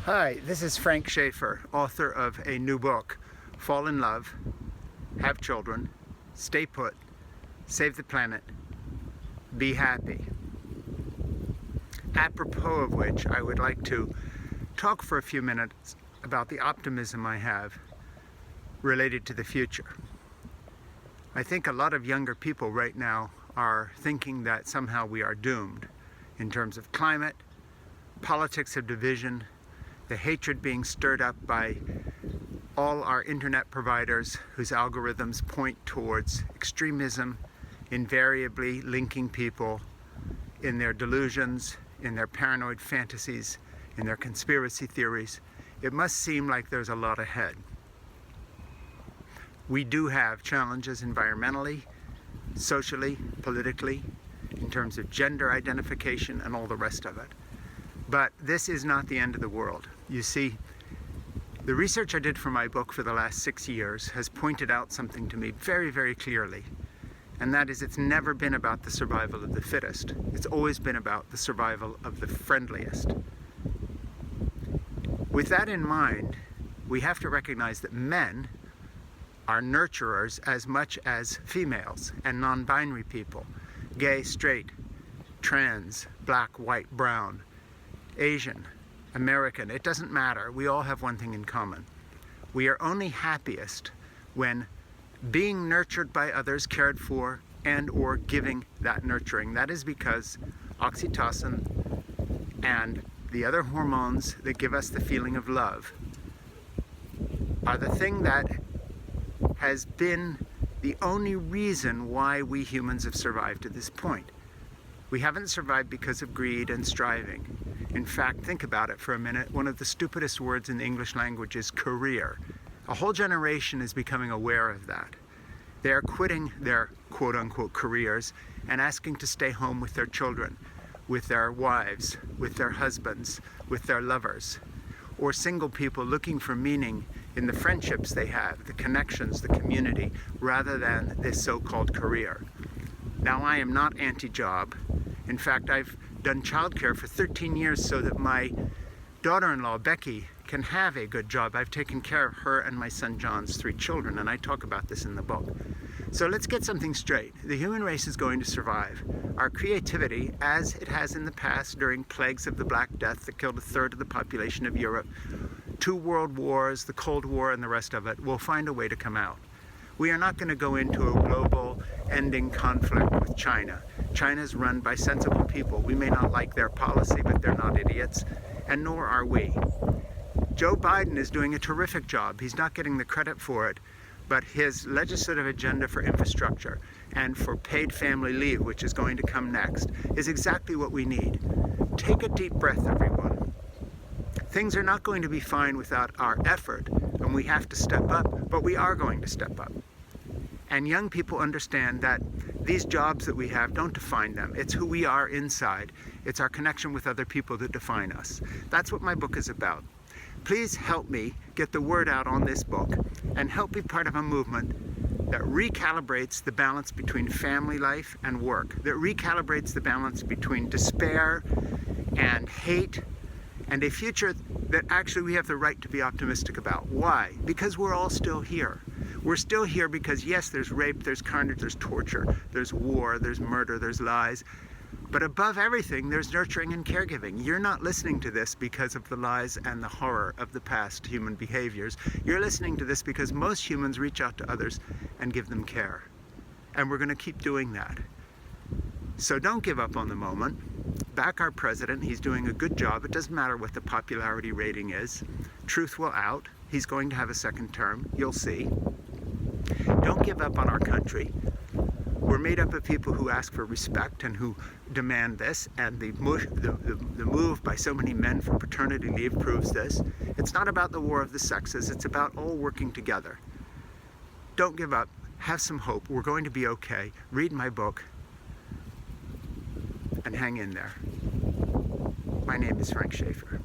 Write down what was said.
Hi, this is Frank Schaeffer, author of a new book, Fall in Love, Have Children, Stay Put, Save the Planet, Be Happy. Apropos of which, I would like to talk for a few minutes about the optimism I have related to the future. I think a lot of younger people right now are thinking that somehow we are doomed in terms of climate, politics of division, the hatred being stirred up by all our internet providers whose algorithms point towards extremism, invariably linking people in their delusions, in their paranoid fantasies, in their conspiracy theories. It must seem like there's a lot ahead. We do have challenges environmentally, socially, politically, in terms of gender identification and all the rest of it. But this is not the end of the world. You see, the research I did for my book for the last 6 years has pointed out something to me very, very clearly. And that is, it's never been about the survival of the fittest. It's always been about the survival of the friendliest. With that in mind, we have to recognize that men are nurturers as much as females and non-binary people. Gay, straight, trans, black, white, brown, Asian, American, it doesn't matter. We all have one thing in common. We are only happiest when being nurtured by others, cared for, and or giving that nurturing. That is because oxytocin and the other hormones that give us the feeling of love are the thing that has been the only reason why we humans have survived to this point. We haven't survived because of greed and striving. In fact, think about it for a minute. One of the stupidest words in the English language is career. A whole generation is becoming aware of that. They are quitting their quote-unquote careers and asking to stay home with their children, with their wives, with their husbands, with their lovers, or single people looking for meaning in the friendships they have, the connections, the community, rather than this so-called career. Now, I am not anti-job. In fact, I've done childcare for 13 years so that my daughter-in-law, Becky, can have a good job. I've taken care of her and my son John's 3 children, and I talk about this in the book. So let's get something straight. The human race is going to survive. Our creativity, as it has in the past during plagues of the Black Death that killed 1/3 of the population of Europe, 2 world wars, the Cold War, and the rest of it, will find a way to come out. We are not going to go into a global ending conflict with China. China's run by sensible people. We may not like their policy, but they're not idiots, and nor are we. Joe Biden is doing a terrific job. He's not getting the credit for it, but his legislative agenda for infrastructure and for paid family leave, which is going to come next, is exactly what we need. Take a deep breath, everyone. Things are not going to be fine without our effort, and we have to step up, but we are going to step up. And young people understand that these jobs that we have don't define them. It's who we are inside. It's our connection with other people that define us. That's what my book is about. Please help me get the word out on this book and help be part of a movement that recalibrates the balance between family life and work, that recalibrates the balance between despair and hate and a future that actually we have the right to be optimistic about. Why? Because we're all still here. We're still here because, yes, there's rape, there's carnage, there's torture, there's war, there's murder, there's lies. But above everything, there's nurturing and caregiving. You're not listening to this because of the lies and the horror of the past human behaviors. You're listening to this because most humans reach out to others and give them care. And we're going to keep doing that. So don't give up on the moment. Back our president. He's doing a good job. It doesn't matter what the popularity rating is. Truth will out. He's going to have a second term. You'll see. Don't give up on our country. We're made up of people who ask for respect and who demand this, and the move by so many men for paternity leave proves this. It's not about the war of the sexes. It's about all working together. Don't give up. Have some hope. We're going to be okay. Read my book and hang in there. My name is Frank Schaeffer.